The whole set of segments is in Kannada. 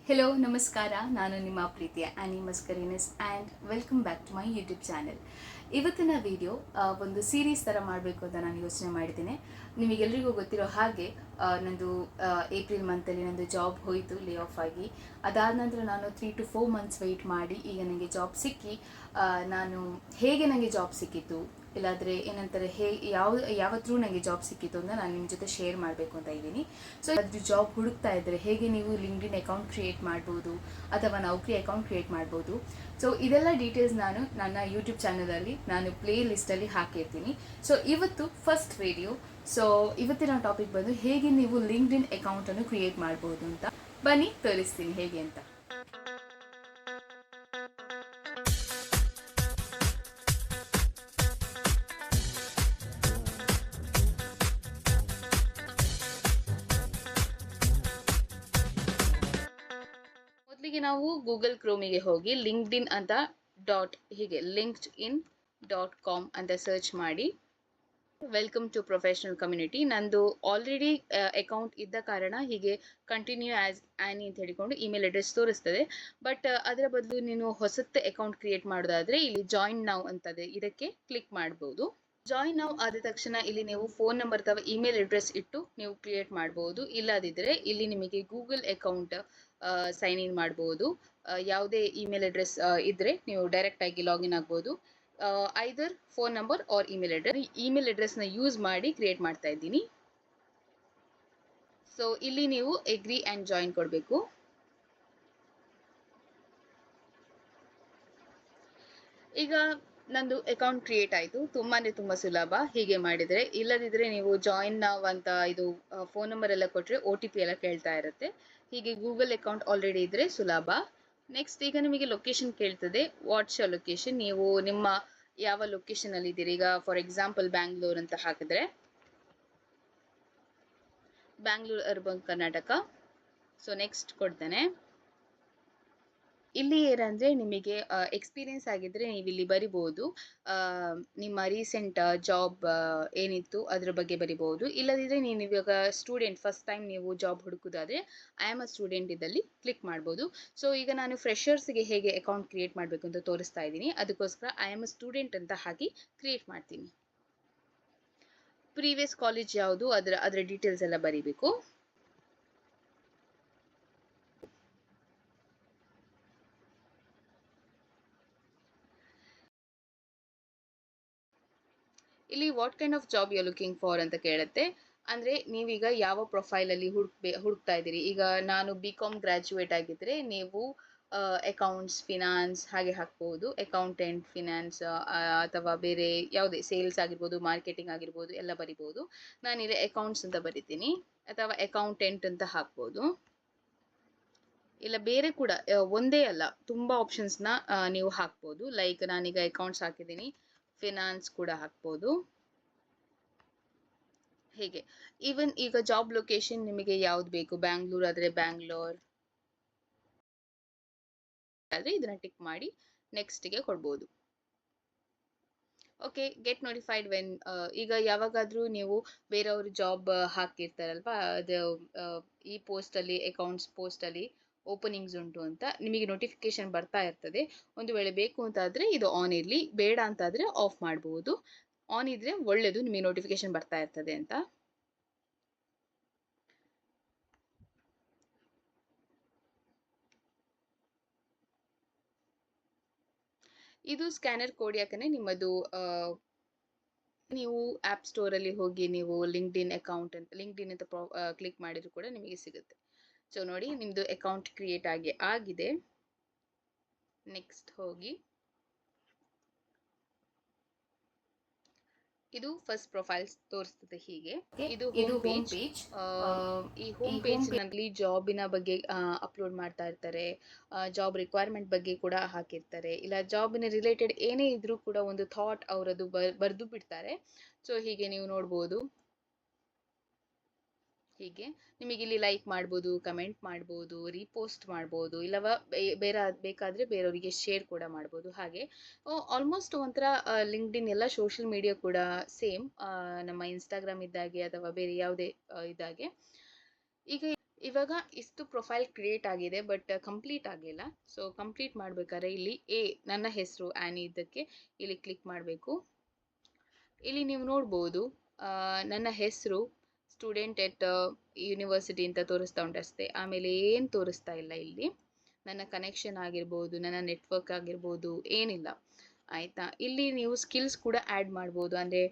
ಹೆಲೋ ನಮಸ್ಕಾರ, ನಾನು ನಿಮ್ಮ ಪ್ರೀತಿಯ Annie Mascarenhas and welcome back to my YouTube channel. ಇವತ್ತಿನ ವಿಡಿಯೋ ಒಂದು ಸೀರೀಸ್ ಥರ ಮಾಡಬೇಕು ಅಂತ ನಾನು ಯೋಚನೆ ಮಾಡಿದ್ದೀನಿ. ನಿಮಗೆಲ್ರಿಗೂ ಗೊತ್ತಿರೋ ಹಾಗೆ ನಂದು ಏಪ್ರಿಲ್ ಮಂತಲ್ಲಿ ನಂದು ಜಾಬ್ ಹೋಯಿತು, ಲೇ ಆಫ್ ಆಗಿ. ಅದಾದ ನಂತರ ನಾನು 3 to 4 months ವೆಯ್ಟ್ ಮಾಡಿ ಈಗ ನನಗೆ ಜಾಬ್ ಸಿಕ್ಕಿ, ನಾನು ಹೇಗೆ ನನಗೆ ಜಾಬ್ ಸಿಕ್ಕಿತ್ತು, ಇಲ್ಲಾದರೆ ಏನಂತಾರೆ ಯಾವ ಥ್ರೂ ನನಗೆ ಜಾಬ್ ಸಿಕ್ಕಿತ್ತು ಅಂತ ನಾನು ನಿಮ್ಮ ಜೊತೆ ಶೇರ್ ಮಾಡಬೇಕು ಅಂತ ಇದ್ದೀನಿ. ಸೊ ಅದು ಜಾಬ್ ಹುಡುಕ್ತಾ ಇದ್ದರೆ ಹೇಗೆ ನೀವು ಲಿಂಕ್ಡ್ಇನ್ ಅಕೌಂಟ್ ಕ್ರಿಯೇಟ್ ಮಾಡ್ಬೋದು ಅಥವಾ ನೌಕರಿ ಅಕೌಂಟ್ ಕ್ರಿಯೇಟ್ ಮಾಡ್ಬೋದು. ಸೊ ಇದೆಲ್ಲ ಡೀಟೇಲ್ಸ್ ನಾನು ನನ್ನ ಯೂಟ್ಯೂಬ್ ಚಾನಲಲ್ಲಿ ನಾನು ಪ್ಲೇ ಲಿಸ್ಟಲ್ಲಿ ಹಾಕಿರ್ತೀನಿ. ಸೊ ಇವತ್ತು ಫಸ್ಟ್ ವಿಡಿಯೋ. ಸೊ ಇವತ್ತಿನ ಟಾಪಿಕ್ ಬಂದು ಹೇಗೆ ನೀವು ಲಿಂಕ್ಡ್ಇನ್ ಅಕೌಂಟನ್ನು ಕ್ರಿಯೇಟ್ ಮಾಡ್ಬೋದು ಅಂತ. ಬನ್ನಿ ತೋರಿಸ್ತೀನಿ ಹೇಗೆ ಅಂತ. ಮೊದಲಿಗೆ ನಾವು ಗೂಗಲ್ ಕ್ರೋಮಿಗೆ ಹೋಗಿ ಲಿಂಕ್ಡ್ಇನ್ ಅಂತ linkedin.com ಅಂತ ಸರ್ಚ್ ಮಾಡಿ. Welcome to professional community. ನಂದು ಆಲ್ರೆಡಿ ಅಕೌಂಟ್ ಇದ್ದ ಕಾರಣ ಹೀಗೆ ಕಂಟಿನ್ಯೂ ಆ್ಯಸ್ ಆ್ಯನಿ ಅಂತ ಹೇಳಿಕೊಂಡು ಇಮೇಲ್ ಅಡ್ರೆಸ್ ತೋರಿಸ್ತದೆ. ಬಟ್ ಅದರ ಬದಲು ನೀನು ಹೊಸತ್ತೆ ಅಕೌಂಟ್ ಕ್ರಿಯೇಟ್ ಮಾಡೋದಾದರೆ ಇಲ್ಲಿ ಜಾಯಿನ್ ನೌ ಅಂತದೆ, ಇದಕ್ಕೆ ಕ್ಲಿಕ್ ಮಾಡ್ಬೋದು. ಜಾಯಿನ್ ನೌ ಆದ ತಕ್ಷಣ ಇಲ್ಲಿ ನೀವು ಫೋನ್ ನಂಬರ್ ಅಥವಾ ಇಮೇಲ್ ಅಡ್ರೆಸ್ ಇಟ್ಟು ನೀವು ಕ್ರಿಯೇಟ್ ಮಾಡ್ಬೋದು. ಇಲ್ಲದಿದ್ದರೆ ಇಲ್ಲಿ ನಿಮಗೆ ಗೂಗಲ್ ಅಕೌಂಟ್ ಸೈನ್ ಇನ್ ಮಾಡ್ಬೋದು. ಯಾವುದೇ ಇಮೇಲ್ ಅಡ್ರೆಸ್ ಇದ್ದರೆ ನೀವು ಡೈರೆಕ್ಟಾಗಿ ಲಾಗಿನ್ ಆಗ್ಬೋದು. Either phone number or email ಅಡ್ರೆಸ್ನ ಯೂಸ್ ಮಾಡಿ ಕ್ರಿಯೇಟ್ ಮಾಡ್ತಾ ಇದ್ದೀನಿ. ಸೊ ಇಲ್ಲಿ ನೀವು ಎಗ್ರಿ ಆ್ಯಂಡ್ ಜಾಯಿನ್ ಕೊಡಬೇಕು. ಈಗ ನಂದು ಅಕೌಂಟ್ ಕ್ರಿಯೇಟ್ ಆಯಿತು. ತುಂಬ ಸುಲಭ ಹೀಗೆ ಮಾಡಿದರೆ. ಇಲ್ಲದಿದ್ದರೆ ನೀವು ಜಾಯಿನ್ ನಾವು ಅಂತ ಇದು ಫೋನ್ ನಂಬರ್ ಎಲ್ಲ ಕೊಟ್ಟರೆ OTP ಎಲ್ಲ ಕೇಳ್ತಾ ಇರುತ್ತೆ. ಹೀಗೆ ಗೂಗಲ್ ಅಕೌಂಟ್ ಆಲ್ರೆಡಿ ಇದ್ದರೆ ಸುಲಭ. ನೆಕ್ಸ್ಟ್ ಈಗ ನಿಮಗೆ ಲೊಕೇಶನ್ ಕೇಳ್ತದೆ. ವಾಟ್ಸ್ ಯೋರ್ ಲೊಕೇಶನ್, ನೀವು ನಿಮ್ಮ ಯಾವ ಲೊಕೇಶನಲ್ಲಿ ಇದ್ದೀರಿ. ಈಗ ಫಾರ್ ಎಕ್ಸಾಂಪಲ್ ಬ್ಯಾಂಗ್ಳೂರ್ ಅಂತ ಹಾಕಿದ್ರೆ Bangalore urban Karnataka. So next ಕೊಡ್ತೇನೆ. ಇಲ್ಲಿ ಏನಂದರೆ ನಿಮಗೆ ಎಕ್ಸ್ಪೀರಿಯನ್ಸ್ ಆಗಿದ್ದರೆ ನೀವು ಇಲ್ಲಿ ಬರಿಬೋದು. ನಿಮ್ಮ ರೀಸೆಂಟ್ ಜಾಬ್ ಏನಿತ್ತು ಅದರ ಬಗ್ಗೆ ಬರಿಬೋದು. ಇಲ್ಲದಿದ್ದರೆ ನೀವು ಇವಾಗ ಸ್ಟೂಡೆಂಟ್ ಫಸ್ಟ್ ಟೈಮ್ ನೀವು ಜಾಬ್ ಹುಡುಕೋದಾದರೆ ಐ ಆಮ್ ಅ ಸ್ಟೂಡೆಂಟ್ ಇದ್ದಲ್ಲಿ ಕ್ಲಿಕ್ ಮಾಡ್ಬೋದು. ಸೊ ಈಗ ನಾನು ಫ್ರೆಷರ್ಸ್ಗೆ ಹೇಗೆ ಅಕೌಂಟ್ ಕ್ರಿಯೇಟ್ ಮಾಡಬೇಕು ಅಂತ ತೋರಿಸ್ತಾ ಇದ್ದೀನಿ. ಅದಕ್ಕೋಸ್ಕರ ಐ ಆಮ್ ಅ ಸ್ಟೂಡೆಂಟ್ ಅಂತ ಹಾಕಿ ಕ್ರಿಯೇಟ್ ಮಾಡ್ತೀನಿ. ಪ್ರೀವಿಯಸ್ ಕಾಲೇಜ್ ಯಾವುದು ಅದರ ಡೀಟೇಲ್ಸ್ ಎಲ್ಲ ಬರೀಬೇಕು. ಇಲ್ಲಿ what kind of job you are looking for ಅಂತ ಕೇಳುತ್ತೆ. ಅಂದರೆ ನೀವೀಗ ಯಾವ ಪ್ರೊಫೈಲಲ್ಲಿ ಹುಡುಕ್ತಾ ಇದ್ದೀರಿ. ಈಗ ನಾನು BCom ಗ್ರ್ಯಾಜುಯೇಟ್ ಆಗಿದ್ದರೆ ನೀವು ಅಕೌಂಟ್ಸ್, ಫಿನಾನ್ಸ್ ಹಾಗೆ ಹಾಕ್ಬೋದು. ಅಕೌಂಟೆಂಟ್, ಫಿನಾನ್ಸ್ ಅಥವಾ ಬೇರೆ ಯಾವುದೇ ಸೇಲ್ಸ್ ಆಗಿರ್ಬೋದು, ಮಾರ್ಕೆಟಿಂಗ್ ಆಗಿರ್ಬೋದು ಎಲ್ಲ ಬರಿಬೋದು. ನಾನಿಲ್ಲಿ ಅಕೌಂಟ್ಸ್ ಅಂತ ಬರಿತೀನಿ ಅಥವಾ ಅಕೌಂಟೆಂಟ್ ಅಂತ ಹಾಕ್ಬೋದು. ಇಲ್ಲ ಬೇರೆ ಕೂಡ ಒಂದೇ ಅಲ್ಲ, ತುಂಬ ಆಪ್ಷನ್ಸ್ನ ನೀವು ಹಾಕ್ಬೋದು. ಲೈಕ್ ನಾನೀಗ ಅಕೌಂಟ್ಸ್ ಹಾಕಿದ್ದೀನಿ, ಫಿನಾನ್ಸ್ ಕೂಡ ಹಾಕ್ಬೋದು. ಹೇಗೆ ಈವನ್ ಈಗ ಜಾಬ್ ಲೊಕೇಶನ್ ನಿಮಗೆ ಯಾವ್ದು ಬೇಕು, ಬ್ಯಾಂಗ್ಳೂರ್ ಆದರೆ ಬ್ಯಾಂಗ್ಳೂರ್ ಆದರೆ ಇದನ್ನ ಟಿಕ್ ಮಾಡಿ ನೆಕ್ಸ್ಟ್ಗೆ ಕೊಡ್ಬೋದು. Okay, get notified when. ಈಗ ಯಾವಾಗಾದರೂ ನೀವು ಬೇರೆಯವರು ಜಾಬ್ ಹಾಕಿರ್ತಾರಲ್ವಾ, ಅದು ಈ ಪೋಸ್ಟಲ್ಲಿ ಅಕೌಂಟ್ಸ್ ಪೋಸ್ಟಲ್ಲಿ ಓಪನಿಂಗ್ಸ್ ಉಂಟು ಅಂತ ನಿಮಗೆ ನೋಟಿಫಿಕೇಶನ್ ಬರ್ತಾ ಇರ್ತದೆ. ಒಂದು ವೇಳೆ ಬೇಕು ಅಂತಾದರೆ ಇದು ಆನ್ ಇರಲಿ, ಬೇಡ ಅಂತಾದರೆ ಆಫ್ ಮಾಡ್ಬೋದು. ಆನ್ ಇದ್ದರೆ ಒಳ್ಳೆಯದು, ನಿಮಗೆ ನೋಟಿಫಿಕೇಶನ್ ಬರ್ತಾ ಇರ್ತದೆ ಅಂತ. ಇದು ಸ್ಕ್ಯಾನರ್ ಕೋಡ್. ಯಾಕಂದರೆ ನಿಮ್ಮದು ನೀವು ಆ್ಯಪ್ ಸ್ಟೋರಲ್ಲಿ ಹೋಗಿ ನೀವು ಲಿಂಕ್ಡ್ಇನ್ ಅಕೌಂಟ್ ಅಂತ ಕ್ಲಿಕ್ ಮಾಡಿದ್ರು ಕೂಡ ನಿಮಗೆ ಸಿಗುತ್ತೆ. ಸೊ ನೋಡಿ, ನಿಮ್ಮದು ಅಕೌಂಟ್ ಕ್ರಿಯೇಟ್ ಆಗಿದೆ. ನೆಕ್ಸ್ಟ್ ಹೋಗಿ ಇದು ಫಸ್ಟ್ ಪ್ರೊಫೈಲ್ಸ್ ತೋರಿಸ್ತದೆ. ಹೀಗೆ ಇದು ಹೋಮ್ ಪೇಜ್. ಈ ಹೋಮ್ ಪೇಜ್ ನಲ್ಲಿ ಜಾಬಿನ ಬಗ್ಗೆ ಅಪ್ಲೋಡ್ ಮಾಡ್ತಾ ಇರ್ತಾರೆ. ಜಾಬ್ ರಿಕ್ವೈರ್ಮೆಂಟ್ ಬಗ್ಗೆ ಕೂಡ ಹಾಕಿರ್ತಾರೆ. ಇಲ್ಲ ಜಾಬಿನ ರಿಲೇಟೆಡ್ ಏನೇ ಇದ್ರೂ ಕೂಡ ಒಂದು ಥಾಟ್ ಅವರದು ಬರೆದು ಬಿಡ್ತಾರೆ. ಸೊ ಹೀಗೆ ನೀವು ನೋಡ್ಬೋದು. ಹೀಗೆ ನಿಮಗೆ ಇಲ್ಲಿ ಲೈಕ್ ಮಾಡ್ಬೋದು, ಕಮೆಂಟ್ ಮಾಡ್ಬೋದು, ರೀಪೋಸ್ಟ್ ಮಾಡ್ಬೋದು, ಇಲ್ಲವ ಬೇಕಾದರೆ ಬೇರೆಯವರಿಗೆ ಶೇರ್ ಕೂಡ ಮಾಡ್ಬೋದು. ಹಾಗೆ ಆಲ್ಮೋಸ್ಟ್ ಒಂಥರ ಲಿಂಕ್ಡ್ಇನ್ ಎಲ್ಲ ಸೋಷಿಯಲ್ ಮೀಡಿಯಾ ಕೂಡ ಸೇಮ್ ನಮ್ಮ ಇನ್ಸ್ಟಾಗ್ರಾಮ್ ಇದ್ದಾಗೆ ಅಥವಾ ಬೇರೆ ಯಾವುದೇ ಇದ್ದಾಗೆ. ಈಗ ಇವಾಗ ಇಷ್ಟು ಪ್ರೊಫೈಲ್ ಕ್ರಿಯೇಟ್ ಆಗಿದೆ, ಬಟ್ ಕಂಪ್ಲೀಟ್ ಆಗಿಲ್ಲ. ಸೊ ಕಂಪ್ಲೀಟ್ ಮಾಡಬೇಕಾದ್ರೆ ಇಲ್ಲಿ ನನ್ನ ಹೆಸರು ಆ್ಯನಿ ಇದಕ್ಕೆ ಇಲ್ಲಿ ಕ್ಲಿಕ್ ಮಾಡಬೇಕು. ಇಲ್ಲಿ ನೀವು ನೋಡ್ಬೋದು ನನ್ನ ಹೆಸರು ಸ್ಟೂಡೆಂಟ್ ಎಟ್ ಯೂನಿವರ್ಸಿಟಿ ಅಂತ ತೋರಿಸ್ತಾ ಉಂಟಷ್ಟೇ. ಆಮೇಲೆ ಏನು ತೋರಿಸ್ತಾ ಇಲ್ಲ ಇಲ್ಲಿ. ನನ್ನ ಕನೆಕ್ಷನ್ ಆಗಿರ್ಬೋದು, ನನ್ನ ನೆಟ್ವರ್ಕ್ ಆಗಿರ್ಬೋದು, ಏನಿಲ್ಲ. ಆಯಿತಾ. ಇಲ್ಲಿ ನೀವು ಸ್ಕಿಲ್ಸ್ ಕೂಡ ಆ್ಯಡ್ ಮಾಡ್ಬೋದು. ಅಂದರೆ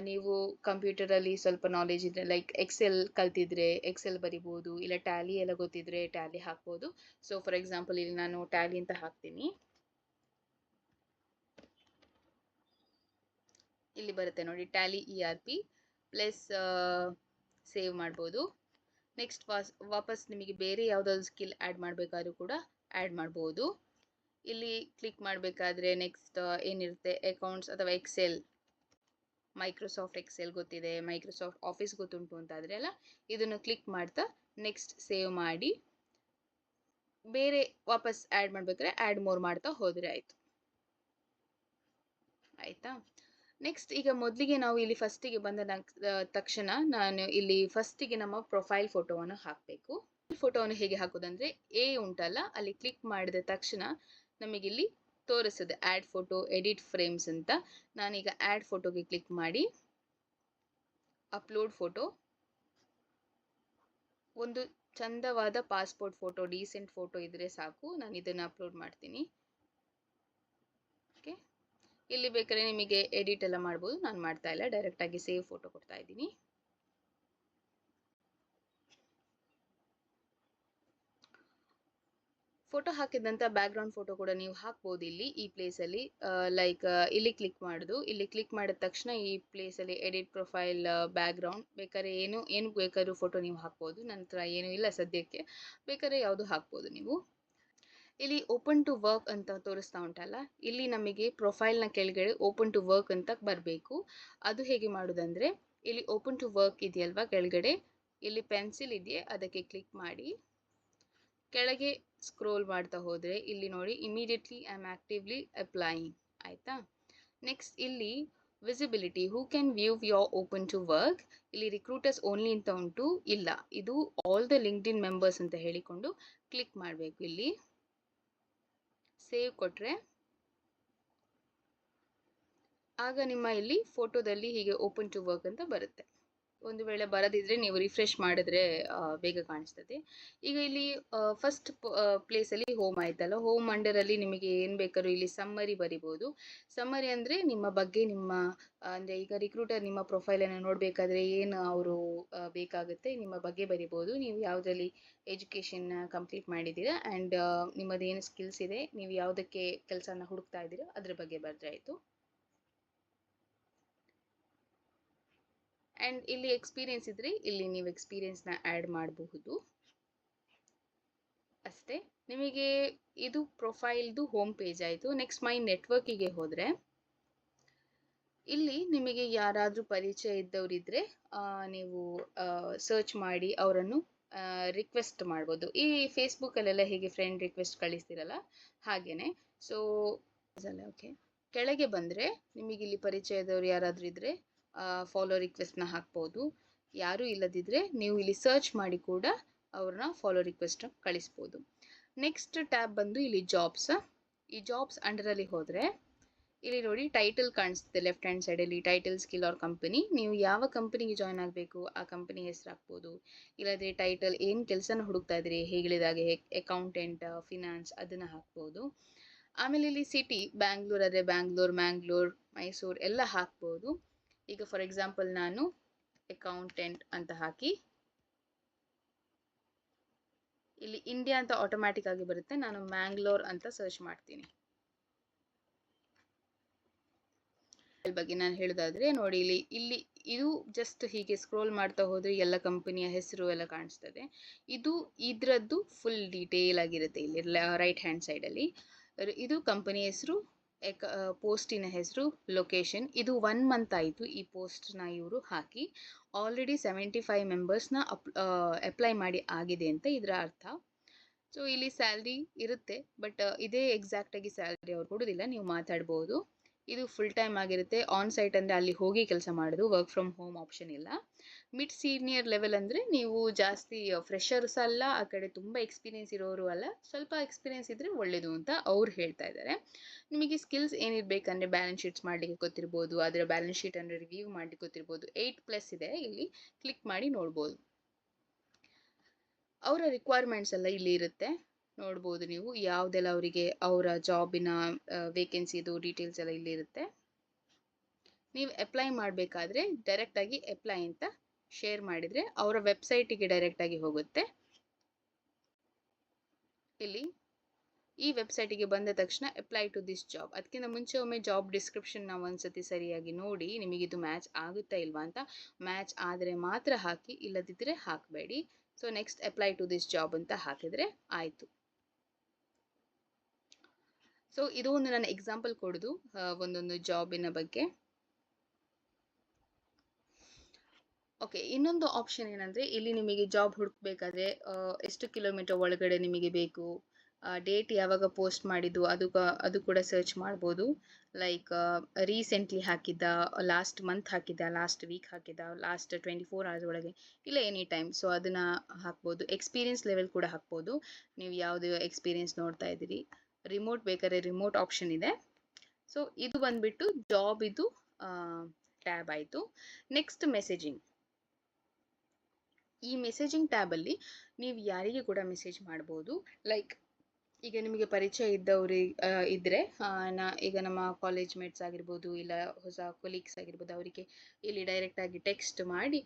ನೀವು ಕಂಪ್ಯೂಟರಲ್ಲಿ ಸ್ವಲ್ಪ ನಾಲೆಜ್ ಇದ್ದರೆ, ಲೈಕ್ ಎಕ್ಸೆಲ್ ಕಲ್ತಿದ್ರೆ ಎಕ್ಸೆಲ್ ಬರಿಬೋದು, ಇಲ್ಲ ಟ್ಯಾಲಿ ಎಲ್ಲ ಗೊತ್ತಿದ್ರೆ ಟ್ಯಾಲಿ ಹಾಕ್ಬೋದು. ಸೊ ಫಾರ್ ಎಕ್ಸಾಂಪಲ್ ಇಲ್ಲಿ ನಾನು ಟ್ಯಾಲಿ ಅಂತ ಹಾಕ್ತೀನಿ. ಇಲ್ಲಿ ಬರುತ್ತೆ ನೋಡಿ, ಟ್ಯಾಲಿ ERP ಪ್ಲಸ್ ಸೇವ್ ಮಾಡ್ಬೋದು. ನೆಕ್ಸ್ಟ್ ವಾಪಸ್ ನಿಮಗೆ ಬೇರೆ ಯಾವುದಾದ್ರು ಸ್ಕಿಲ್ ಆ್ಯಡ್ ಮಾಡಬೇಕಾದ್ರೂ ಕೂಡ ಆ್ಯಡ್ ಮಾಡ್ಬೋದು. ಇಲ್ಲಿ ಕ್ಲಿಕ್ ಮಾಡಬೇಕಾದ್ರೆ ನೆಕ್ಸ್ಟ್ ಏನಿರುತ್ತೆ, ಅಕೌಂಟ್ಸ್ ಅಥವಾ ಎಕ್ಸೆಲ್, ಮೈಕ್ರೋಸಾಫ್ಟ್ ಎಕ್ಸೆಲ್ ಗೊತ್ತಿದೆ, ಮೈಕ್ರೋಸಾಫ್ಟ್ ಆಫೀಸ್ ಗೊತ್ತುಂಟು ಅಂತಾದರೆ ಅಲ್ಲ, ಇದನ್ನು ಕ್ಲಿಕ್ ಮಾಡ್ತಾ ನೆಕ್ಸ್ಟ್ ಸೇವ್ ಮಾಡಿ ಬೇರೆ ವಾಪಸ್ ಆ್ಯಡ್ ಮಾಡಬೇಕಾದ್ರೆ ಆ್ಯಡ್ ಮೋರ್ ಮಾಡ್ತಾ ಹೋದರೆ ಆಯಿತು. ಆಯಿತಾ. ನೆಕ್ಸ್ಟ್ ಈಗ ಮೊದಲಿಗೆ ನಾವು ಇಲ್ಲಿ ಫಸ್ಟಿಗೆ ಬಂದ ತಕ್ಷಣ ನಾನು ಇಲ್ಲಿ ಫಸ್ಟಿಗೆ ನಮ್ಮ ಪ್ರೊಫೈಲ್ ಫೋಟೋವನ್ನು ಹಾಕಬೇಕು. ಫೋಟೋವನ್ನು ಹೇಗೆ ಹಾಕೋದಂದರೆ ಉಂಟಲ್ಲ, ಅಲ್ಲಿ ಕ್ಲಿಕ್ ಮಾಡಿದ ತಕ್ಷಣ ನಮಗಿಲ್ಲಿ ತೋರಿಸ್ತದೆ ಆ್ಯಡ್ ಫೋಟೋ ಎಡಿಟ್ ಫ್ರೇಮ್ಸ್ ಅಂತ. ನಾನೀಗ ಆ್ಯಡ್ ಫೋಟೋಗೆ ಕ್ಲಿಕ್ ಮಾಡಿ ಅಪ್ಲೋಡ್ ಫೋಟೋ, ಒಂದು ಚಂದವಾದ ಪಾಸ್ಪೋರ್ಟ್ ಫೋಟೋ, ಡೀಸೆಂಟ್ ಫೋಟೋ ಇದ್ದರೆ ಸಾಕು. ನಾನು ಇದನ್ನು ಅಪ್ಲೋಡ್ ಮಾಡ್ತೀನಿ. ಓಕೆ. ಇಲ್ಲಿ ಬೇಕಾದ್ರೆ ನಿಮಗೆ ಎಡಿಟ್ ಎಲ್ಲ ಮಾಡ್ಬೋದು. ನಾನು ಮಾಡ್ತಾ ಇಲ್ಲ, ಡೈರೆಕ್ಟಾಗಿ ಸೇವ್ ಫೋಟೋ ಕೊಡ್ತಾ ಇದ್ದೀನಿ. ಫೋಟೋ ಹಾಕಿದಂಥ ಬ್ಯಾಕ್ಗ್ರೌಂಡ್ ಫೋಟೋ ಕೂಡ ನೀವು ಹಾಕ್ಬೋದು ಇಲ್ಲಿ ಈ ಪ್ಲೇಸಲ್ಲಿ. ಲೈಕ್ ಇಲ್ಲಿ ಕ್ಲಿಕ್ ಮಾಡೋದು. ಇಲ್ಲಿ ಕ್ಲಿಕ್ ಮಾಡಿದ ತಕ್ಷಣ ಈ ಪ್ಲೇಸಲ್ಲಿ ಎಡಿಟ್ ಪ್ರೊಫೈಲ್ ಬ್ಯಾಕ್ಗ್ರೌಂಡ್, ಬೇಕಾದ್ರೆ ಏನು ಬೇಕಾದ್ರೂ ಫೋಟೋ ನೀವು ಹಾಕ್ಬೋದು. ನನ್ನ ಹತ್ರ ಏನೂ ಇಲ್ಲ ಸದ್ಯಕ್ಕೆ, ಬೇಕಾದ್ರೆ ಯಾವುದು ಹಾಕ್ಬೋದು ನೀವು. ಇಲ್ಲಿ ಓಪನ್ ಟು ವರ್ಕ್ ಅಂತ ತೋರಿಸ್ತಾ ಉಂಟಲ್ಲ, ಇಲ್ಲಿ ನಮಗೆ ಪ್ರೊಫೈಲ್ನ ಕೆಳಗಡೆ ಓಪನ್ ಟು ವರ್ಕ್ ಅಂತ ಬರಬೇಕು. ಅದು ಹೇಗೆ ಮಾಡೋದಂದರೆ, ಇಲ್ಲಿ ಓಪನ್ ಟು ವರ್ಕ್ ಇದೆಯಲ್ವಾ ಕೆಳಗಡೆ, ಇಲ್ಲಿ ಪೆನ್ಸಿಲ್ ಇದೆಯೇ ಅದಕ್ಕೆ ಕ್ಲಿಕ್ ಮಾಡಿ ಕೆಳಗೆ ಸ್ಕ್ರೋಲ್ ಮಾಡ್ತಾ ಹೋದರೆ ಇಲ್ಲಿ ನೋಡಿ, immediately I am actively applying. ಆಯಿತಾ. ನೆಕ್ಸ್ಟ್ ಇಲ್ಲಿ visibility, who can view your open to work, ಇಲ್ಲಿ ರಿಕ್ರೂಟರ್ಸ್ ಓನ್ಲಿ ಅಂತ ಉಂಟು, ಇಲ್ಲ, ಇದು ಆಲ್ ದ ಲಿಂಕ್ಡ್ಇನ್ ಮೆಂಬರ್ಸ್ ಅಂತ ಹೇಳಿಕೊಂಡು ಕ್ಲಿಕ್ ಮಾಡಬೇಕು. ಇಲ್ಲಿ ಸೇವ್ ಕೊಟ್ಟರೆ ಆಗ ನಿಮ್ಮ ಇಲ್ಲಿ ಫೋಟೋದಲ್ಲಿ ಹೀಗೆ ಓಪನ್ ಟು ವರ್ಕ್ ಅಂತ ಬರುತ್ತೆ. ಒಂದು ವೇಳೆ ಬರದಿದ್ದರೆ ನೀವು ರಿಫ್ರೆಶ್ ಮಾಡಿದ್ರೆ ಬೇಗ ಕಾಣಿಸ್ತದೆ. ಈಗ ಇಲ್ಲಿ ಫಸ್ಟ್ ಪ್ಲೇಸಲ್ಲಿ ಹೋಮ್ ಆಯ್ತಲ್ಲ, ಹೋಮ್ ಅಂಡರಲ್ಲಿ ನಿಮಗೆ ಏನು ಬೇಕಾದ್ರೂ ಇಲ್ಲಿ ಸಮ್ಮರಿ ಬರಿಬೋದು. ಸಮ್ಮರಿ ಅಂದರೆ ನಿಮ್ಮ ಬಗ್ಗೆ, ನಿಮ್ಮ ಅಂದರೆ ಈಗ ರಿಕ್ರೂಟರ್ ನಿಮ್ಮ ಪ್ರೊಫೈಲನ್ನು ನೋಡಬೇಕಾದ್ರೆ ಏನು ಅವರು ಬೇಕಾಗುತ್ತೆ ನಿಮ್ಮ ಬಗ್ಗೆ ಬರಿಬೋದು. ನೀವು ಯಾವುದರಲ್ಲಿ ಎಜುಕೇಷನ್ ಕಂಪ್ಲೀಟ್ ಮಾಡಿದ್ದೀರಾ ಆ್ಯಂಡ್ ನಿಮ್ಮದೇನು ಸ್ಕಿಲ್ಸ್ ಇದೆ, ನೀವು ಯಾವುದಕ್ಕೆ ಕೆಲಸನ ಹುಡುಕ್ತಾ ಇದ್ದೀರೋ ಅದ್ರ ಬಗ್ಗೆ ಬರೆದ್ರೆ ಆಯಿತು. ಆ್ಯಂಡ್ ಇಲ್ಲಿ ಎಕ್ಸ್ಪೀರಿಯೆನ್ಸ್ ಇದ್ದರೆ ಇಲ್ಲಿ ನೀವು ಎಕ್ಸ್ಪೀರಿಯೆನ್ಸ್ನ ಆ್ಯಡ್ ಮಾಡಬಹುದು ಅಷ್ಟೇ. ನಿಮಗೆ ಇದು ಪ್ರೊಫೈಲ್ದು ಹೋಮ್ ಪೇಜ್ ಆಯಿತು. ನೆಕ್ಸ್ಟ್ ಮೈ ನೆಟ್ವರ್ಕಿಗೆ ಹೋದರೆ ಇಲ್ಲಿ ನಿಮಗೆ ಯಾರಾದರೂ ಪರಿಚಯ ಇದ್ದವರಿದ್ದರೆ ನೀವು ಸರ್ಚ್ ಮಾಡಿ ಅವರನ್ನು ರಿಕ್ವೆಸ್ಟ್ ಮಾಡ್ಬೋದು. ಈ ಫೇಸ್ಬುಕ್ಕಲ್ಲೆಲ್ಲ ಹೇಗೆ ಫ್ರೆಂಡ್ ರಿಕ್ವೆಸ್ಟ್ ಕಳಿಸ್ತಿರಲ್ಲ ಹಾಗೆಯೇ. ಸೊ ಓಕೆ, ಕೆಳಗೆ ಬಂದರೆ ನಿಮಗೆ ಇಲ್ಲಿ ಪರಿಚಯದವರು ಯಾರಾದರೂ ಇದ್ದರೆ ಫಾಲೋ ರಿಕ್ವೆಸ್ಟ್ನ ಹಾಕ್ಬೋದು. ಯಾರೂ ಇಲ್ಲದಿದ್ದರೆ ನೀವು ಇಲ್ಲಿ ಸರ್ಚ್ ಮಾಡಿ ಕೂಡ ಅವ್ರನ್ನ ಫಾಲೋ ರಿಕ್ವೆಸ್ಟ್ ಕಳಿಸ್ಬೋದು. ನೆಕ್ಸ್ಟ್ ಟ್ಯಾಬ್ ಬಂದು ಇಲ್ಲಿ ಜಾಬ್ಸ್. ಈ ಜಾಬ್ಸ್ ಅಂಡರಲ್ಲಿ ಹೋದರೆ ಇಲ್ಲಿ ನೋಡಿ ಟೈಟಲ್ ಕಾಣಿಸುತ್ತೆ ಲೆಫ್ಟ್ ಹ್ಯಾಂಡ್ ಸೈಡಲ್ಲಿ, ಟೈಟಲ್, ಸ್ಕಿಲ್ ಆರ್ ಕಂಪನಿ. ನೀವು ಯಾವ ಕಂಪನಿಗೆ ಜಾಯ್ನ್ ಆಗಬೇಕು ಆ ಕಂಪನಿ ಹೆಸರು ಹಾಕ್ಬೋದು. ಇಲ್ಲದ್ರೆ ಟೈಟಲ್ ಏನು ಕೆಲಸನ ಹುಡುಕ್ತಾ ಇದ್ರಿ, ಹೇಳಿದಾಗೆ ಅಕೌಂಟೆಂಟ್, ಫಿನಾನ್ಸ್ ಅದನ್ನು ಹಾಕ್ಬೋದು. ಆಮೇಲೆ ಇಲ್ಲಿ ಸಿಟಿ, ಬ್ಯಾಂಗ್ಳೂರ್ ಆದರೆ ಬ್ಯಾಂಗ್ಳೂರ್, ಮ್ಯಾಂಗ್ಳೂರ್, ಮೈಸೂರು ಎಲ್ಲ ಹಾಕ್ಬೋದು. ಈಗ ಫಾರ್ ಎಕ್ಸಾಂಪಲ್ ನಾನು ಅಕೌಂಟೆಂಟ್ ಅಂತ ಹಾಕಿ ಇಲ್ಲಿ ಇಂಡಿಯಾ ಅಂತ ಆಟೋಮ್ಯಾಟಿಕ್ ಆಗಿ ಬರುತ್ತೆ. ನಾನು ಮ್ಯಾಂಗ್ಳೂರ್ ಅಂತ ಸರ್ಚ್ ಮಾಡ್ತೀನಿ. ಬಗ್ಗೆ ನಾನು ಹೇಳೋದಾದ್ರೆ ನೋಡಿ, ಇಲ್ಲಿ ಇದು ಜಸ್ಟ್ ಹೀಗೆ ಸ್ಕ್ರೋಲ್ ಮಾಡ್ತಾ ಹೋದರೆ ಎಲ್ಲ ಕಂಪನಿಯ ಹೆಸರು ಎಲ್ಲ ಕಾಣಿಸ್ತದೆ. ಇದರದ್ದು ಫುಲ್ ಡೀಟೇಲ್ ಆಗಿರುತ್ತೆ ಇಲ್ಲಿ ರೈಟ್ ಹ್ಯಾಂಡ್ ಸೈಡಲ್ಲಿ. ಇದು ಕಂಪನಿ ಹೆಸರು, ಪೋಸ್ಟಿನ ಹೆಸರು, ಲೊಕೇಶನ್. ಇದು 1 ಮಂತ್ ಆಯಿತು ಈ ಪೋಸ್ಟ್ನ ಇವರು ಹಾಕಿ. ಆಲ್ರೆಡಿ 75 ಮೆಂಬರ್ಸ್ನ ಅಪ್ಲೈ ಮಾಡಿ ಆಗಿದೆ ಅಂತ ಇದರ ಅರ್ಥ. ಸೊ ಇಲ್ಲಿ ಸ್ಯಾಲ್ರಿ ಇರುತ್ತೆ, ಬಟ್ ಇದೇ ಎಕ್ಸಾಕ್ಟಾಗಿ ಸ್ಯಾಲ್ರಿ ಅವ್ರು ಕೊಡೋದಿಲ್ಲ, ನೀವು ಮಾತಾಡ್ಬೋದು. ಇದು ಫುಲ್ ಟೈಮ್ ಆಗಿರುತ್ತೆ. ಆನ್ ಸೈಟ್ ಅಂದರೆ ಅಲ್ಲಿ ಹೋಗಿ ಕೆಲಸ ಮಾಡೋದು, ವರ್ಕ್ ಫ್ರಮ್ ಹೋಮ್ ಆಪ್ಷನ್ ಇಲ್ಲ. ಮಿಡ್ ಸೀನಿಯರ್ ಲೆವೆಲ್ ಅಂದರೆ ನೀವು ಜಾಸ್ತಿ ಫ್ರೆಷರ್ಸ್ ಅಲ್ಲ, ಆ ಕಡೆ ತುಂಬ ಎಕ್ಸ್ಪೀರಿಯೆನ್ಸ್ ಇರೋರು ಅಲ್ಲ, ಸ್ವಲ್ಪ ಎಕ್ಸ್ಪೀರಿಯೆನ್ಸ್ ಇದ್ದರೆ ಒಳ್ಳೆಯದು ಅಂತ ಅವ್ರು ಹೇಳ್ತಾ ಇದ್ದಾರೆ. ನಿಮಗೆ ಸ್ಕಿಲ್ಸ್ ಏನಿರಬೇಕಂದ್ರೆ ಬ್ಯಾಲೆನ್ಸ್ ಶೀಟ್ಸ್ ಮಾಡಲಿಕ್ಕೆ ಗೊತ್ತಿರ್ಬೋದು, ಅದರ ಬ್ಯಾಲೆನ್ಸ್ ಶೀಟನ್ನು ರಿವ್ಯೂ ಮಾಡಲಿಕ್ಕೆ ಗೊತ್ತಿರ್ಬೋದು. 8+ ಇದೆ, ಇಲ್ಲಿ ಕ್ಲಿಕ್ ಮಾಡಿ ನೋಡ್ಬೋದು. ಅವರ ರಿಕ್ವೈರ್ಮೆಂಟ್ಸ್ ಎಲ್ಲ ಇಲ್ಲಿ ಇರುತ್ತೆ, ನೋಡ್ಬೋದು ನೀವು ಯಾವುದೆಲ್ಲ ಅವರಿಗೆ ಅವರ ಜಾಬಿನ ವೇಕೆನ್ಸಿದು ಡೀಟೇಲ್ಸ್ ಎಲ್ಲ ಇಲ್ಲಿ ಇರುತ್ತೆ. ನೀವು ಅಪ್ಲೈ ಮಾಡಬೇಕಾದ್ರೆ ಡೈರೆಕ್ಟಾಗಿ ಅಪ್ಲೈ ಅಂತ ಶೇರ್ ಮಾಡಿದರೆ ಅವರ ವೆಬ್ಸೈಟಿಗೆ ಡೈರೆಕ್ಟಾಗಿ ಹೋಗುತ್ತೆ. ಇಲ್ಲಿ ಈ ವೆಬ್ಸೈಟಿಗೆ ಬಂದ ತಕ್ಷಣ ಅಪ್ಲೈ ಟು ದಿಸ್ ಜಾಬ್. ಅದಕ್ಕಿಂತ ಮುಂಚೆ ಒಮ್ಮೆ ಜಾಬ್ ಡಿಸ್ಕ್ರಿಪ್ಷನ್ ನಾವು ಒಂದ್ಸತಿ ಸರಿಯಾಗಿ ನೋಡಿ ನಿಮಗಿದು ಮ್ಯಾಚ್ ಆಗುತ್ತಾ ಇಲ್ವಾ ಅಂತ. ಮ್ಯಾಚ್ ಆದರೆ ಮಾತ್ರ ಹಾಕಿ, ಇಲ್ಲದಿದ್ದರೆ ಹಾಕಬೇಡಿ. So next apply to this job ಅಂತ ಹಾಕಿದರೆ ಆಯಿತು. ಸೊ ಇದು ಒಂದು ನನ್ನ ಎಕ್ಸಾಂಪಲ್ ಕೊಡೋದು ಒಂದೊಂದು ಜಾಬಿನ ಬಗ್ಗೆ. ಓಕೆ, ಇನ್ನೊಂದು ಆಪ್ಷನ್ ಏನಂದರೆ ಇಲ್ಲಿ ನಿಮಗೆ ಜಾಬ್ ಹುಡುಕಬೇಕಾದ್ರೆ ಎಷ್ಟು ಕಿಲೋಮೀಟರ್ ಒಳಗಡೆ ನಿಮಗೆ ಬೇಕು, ಡೇಟ್ ಯಾವಾಗ ಪೋಸ್ಟ್ ಮಾಡಿದ್ದು ಅದು ಕೂಡ ಸರ್ಚ್ ಮಾಡ್ಬೋದು. ಲೈಕ್ ರೀಸೆಂಟ್ಲಿ ಹಾಕಿದ್ದ, ಲಾಸ್ಟ್ ಮಂತ್ ಹಾಕಿದ್ದ, ಲಾಸ್ಟ್ ವೀಕ್ ಹಾಕಿದ್ದ, ಲಾಸ್ಟ್ 24 hours ಒಳಗೆ, ಇಲ್ಲ ಎನಿ ಟೈಮ್. ಸೊ ಅದನ್ನು ಹಾಕ್ಬೋದು. ಎಕ್ಸ್ಪೀರಿಯನ್ಸ್ ಲೆವೆಲ್ ಕೂಡ ಹಾಕ್ಬೋದು, ನೀವು ಯಾವುದು ಎಕ್ಸ್ಪೀರಿಯನ್ಸ್ ನೋಡ್ತಾ ಇದ್ದೀರಿ. ರಿಮೋಟ್ ಬೇಕಾದ್ರೆ ರಿಮೋಟ್ ಆಪ್ಷನ್ ಇದೆ. ಸೊ ಇದು ಬಂದುಬಿಟ್ಟು ಜಾಬ್ ಇದು ಟ್ಯಾಬ್ ಆಯಿತು. Next messaging. ಈ ಮೆಸೇಜಿಂಗ್ ಟ್ಯಾಬಲ್ಲಿ ನೀವು ಯಾರಿಗೆ ಕೂಡ ಮೆಸೇಜ್ ಮಾಡ್ಬೋದು. ಲೈಕ್ ಈಗ ನಿಮಗೆ ಪರಿಚಯ ಇದ್ದವರು ಇದ್ದರೆ, ಈಗ ನಮ್ಮ ಕಾಲೇಜ್ ಮೇಟ್ಸ್ ಆಗಿರ್ಬೋದು, ಇಲ್ಲ ಹೊಸ ಕೊಲೀಗ್ಸ್ ಆಗಿರ್ಬೋದು, ಅವರಿಗೆ ಇಲ್ಲಿ ಡೈರೆಕ್ಟಾಗಿ ಟೆಕ್ಸ್ಟ್ ಮಾಡಿ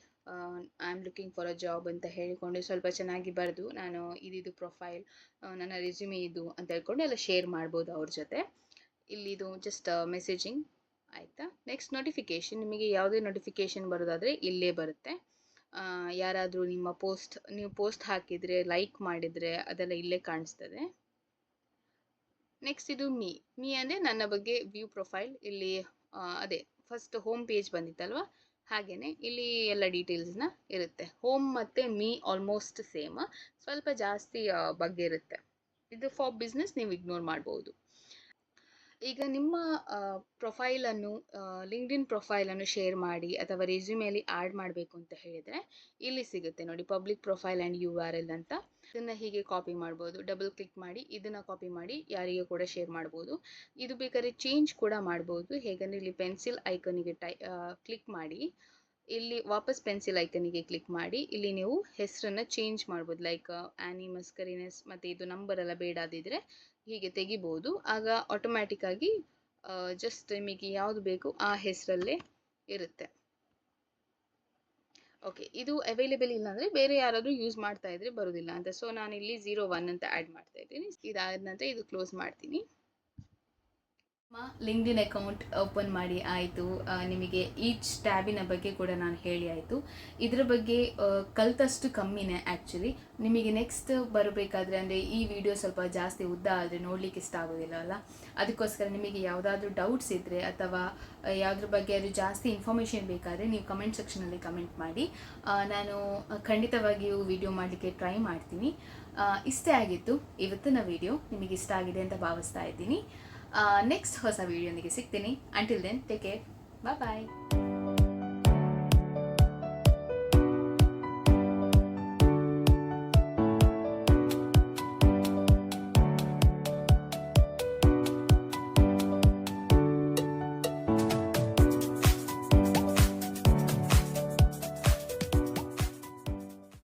I am looking for a job ಅಂತ ಹೇಳಿಕೊಂಡು ಸ್ವಲ್ಪ ಚೆನ್ನಾಗಿ ಬರೆದು, ನಾನು ಇದಿದು ಪ್ರೊಫೈಲ್, ನನ್ನ ರೆಸ್ಯೂಮೆ ಇದು ಅಂತ ಹೇಳ್ಕೊಂಡು ಎಲ್ಲ ಶೇರ್ ಮಾಡ್ಬೋದು ಅವ್ರ ಜೊತೆ. ಇಲ್ಲಿದು ಜಸ್ಟ್ ಮೆಸೇಜಿಂಗ್ ಆಯಿತಾ. Next notification. ನಿಮಗೆ ಯಾವುದೇ ನೋಟಿಫಿಕೇಷನ್ ಬರೋದಾದರೆ ಇಲ್ಲೇ ಬರುತ್ತೆ. ಯಾರಾದರೂ ನೀವು ಪೋಸ್ಟ್ ಹಾಕಿದರೆ, ಲೈಕ್ ಮಾಡಿದರೆ ಅದೆಲ್ಲ ಇಲ್ಲೇ ಕಾಣಿಸ್ತದೆ. ನೆಕ್ಸ್ಟ್ ಇದು ಮೀ ಅಂದರೆ ನನ್ನ ಬಗ್ಗೆ ವ್ಯೂ ಪ್ರೊಫೈಲ್. ಇಲ್ಲಿ ಅದೇ ಫಸ್ಟ್ ಹೋಮ್ ಪೇಜ್ ಬಂದಿತ್ತಲ್ವ, ಹಾಗೆಯೇ ಇಲ್ಲಿ ಎಲ್ಲ ಡೀಟೇಲ್ಸ್ನ ಇರುತ್ತೆ. ಹೋಮ್ ಮತ್ತು ಮೀ ಆಲ್ಮೋಸ್ಟ್ ಸೇಮ್, ಸ್ವಲ್ಪ ಜಾಸ್ತಿ ಬಗ್ಗೆ ಇರುತ್ತೆ. ಇದು ಫಾರ್ ಬಿಸ್ನೆಸ್ ನೀವು ಇಗ್ನೋರ್ ಮಾಡ್ಬೋದು. ಈಗ ನಿಮ್ಮ ಪ್ರೊಫೈಲನ್ನು, ಲಿಂಕ್ಡ್ಇನ್ ಪ್ರೊಫೈಲನ್ನು ಶೇರ್ ಮಾಡಿ ಅಥವಾ ರೆಸ್ಯೂಮೇಲಿ ಆ್ಯಡ್ ಮಾಡಬೇಕು ಅಂತ ಹೇಳಿದರೆ ಇಲ್ಲಿ ಸಿಗುತ್ತೆ ನೋಡಿ, ಪಬ್ಲಿಕ್ ಪ್ರೊಫೈಲ್ ಆ್ಯಂಡ್ URL ಅಂತ. ಇದನ್ನು ಹೀಗೆ ಕಾಪಿ ಮಾಡ್ಬೋದು. ಡಬಲ್ ಕ್ಲಿಕ್ ಮಾಡಿ ಇದನ್ನು ಕಾಪಿ ಮಾಡಿ ಯಾರಿಗೆ ಕೂಡ ಶೇರ್ ಮಾಡ್ಬೋದು. ಇದು ಬೇಕಾದ್ರೆ ಚೇಂಜ್ ಕೂಡ ಮಾಡ್ಬೋದು. ಹೇಗೆಂದರೆ ಇಲ್ಲಿ ಪೆನ್ಸಿಲ್ ಐಕನಿಗೆ ಕ್ಲಿಕ್ ಮಾಡಿ, ಇಲ್ಲಿ ವಾಪಸ್ ಪೆನ್ಸಿಲ್ ಐಕನಿಗೆ ಕ್ಲಿಕ್ ಮಾಡಿ, ಇಲ್ಲಿ ನೀವು ಹೆಸರನ್ನು ಚೇಂಜ್ ಮಾಡ್ಬೋದು. ಲೈಕ್ ಆ್ಯನಿ ಮಸ್ಕರಿನೆಸ್, ಮತ್ತು ಇದು ನಂಬರ್ ಎಲ್ಲ ಬೇಡಾದಿದ್ರೆ ಹೀಗೆ ತೆಗಿಬೋದು. ಆಗ ಆಟೋಮ್ಯಾಟಿಕ್ಕಾಗಿ ಜಸ್ಟ್ ನಿಮಗೆ ಯಾವುದು ಬೇಕು ಆ ಹೆಸರಲ್ಲೇ ಇರುತ್ತೆ. ಓಕೆ, ಇದು ಅವೈಲೇಬಲ್ ಇಲ್ಲ ಅಂದರೆ ಬೇರೆ ಯಾರಾದರೂ ಯೂಸ್ ಮಾಡ್ತಾ ಇದ್ರೆ ಬರೋದಿಲ್ಲ ಅಂತ. ಸೊ ನಾನಿಲ್ಲಿ 01 ಅಂತ ಆ್ಯಡ್ ಮಾಡ್ತಾ ಇದ್ದೀನಿ. ಇದಾದ ನಂತರ ಇದು ಕ್ಲೋಸ್ ಮಾಡ್ತೀನಿ. ಲಿಂಕ್ಡ್ಇನ್ ಅಕೌಂಟ್ ಓಪನ್ ಮಾಡಿ ಆಯಿತು. ನಿಮಗೆ ಈಚ್ ಟ್ಯಾಬಿನ ಬಗ್ಗೆ ಕೂಡ ನಾನು ಹೇಳಿ ಆಯಿತು. ಇದರ ಬಗ್ಗೆ ಕಲ್ತಷ್ಟು ಕಮ್ಮಿನೇ ಆ್ಯಕ್ಚುಲಿ. ನಿಮಗೆ ನೆಕ್ಸ್ಟ್ ಬರಬೇಕಾದ್ರೆ ಅಂದರೆ ಈ ವಿಡಿಯೋ ಸ್ವಲ್ಪ ಜಾಸ್ತಿ ಉದ್ದ ಆದರೆ ನೋಡಲಿಕ್ಕೆ ಇಷ್ಟ ಆಗೋದಿಲ್ಲ ಅಲ್ಲ, ಅದಕ್ಕೋಸ್ಕರ ನಿಮಗೆ ಯಾವುದಾದ್ರೂ ಡೌಟ್ಸ್ ಇದ್ದರೆ ಅಥವಾ ಯಾವುದ್ರ ಬಗ್ಗೆ ಅದು ಜಾಸ್ತಿ ಇನ್ಫಾರ್ಮೇಷನ್ ಬೇಕಾದರೆ ನೀವು ಕಮೆಂಟ್ ಸೆಕ್ಷನಲ್ಲಿ ಕಮೆಂಟ್ ಮಾಡಿ. ನಾನು ಖಂಡಿತವಾಗಿಯೂ ವಿಡಿಯೋ ಮಾಡಲಿಕ್ಕೆ ಟ್ರೈ ಮಾಡ್ತೀನಿ. ಇಷ್ಟೇ ಆಗಿತ್ತು ಇವತ್ತಿನ ವಿಡಿಯೋ. ನಿಮಗೆ ಇಷ್ಟ ಆಗಿದೆ ಅಂತ ಭಾವಿಸ್ತಾ ಇದ್ದೀನಿ. ನೆಕ್ಸ್ಟ್ ಹೊಸ ವಿಡಿಯೋನಿಗೆ ಸಿಗ್ತೀನಿ. ಅಂಟಿಲ್ ದೆನ್ ಟೇಕ್ ಕೇರ್, ಬಾಯ್.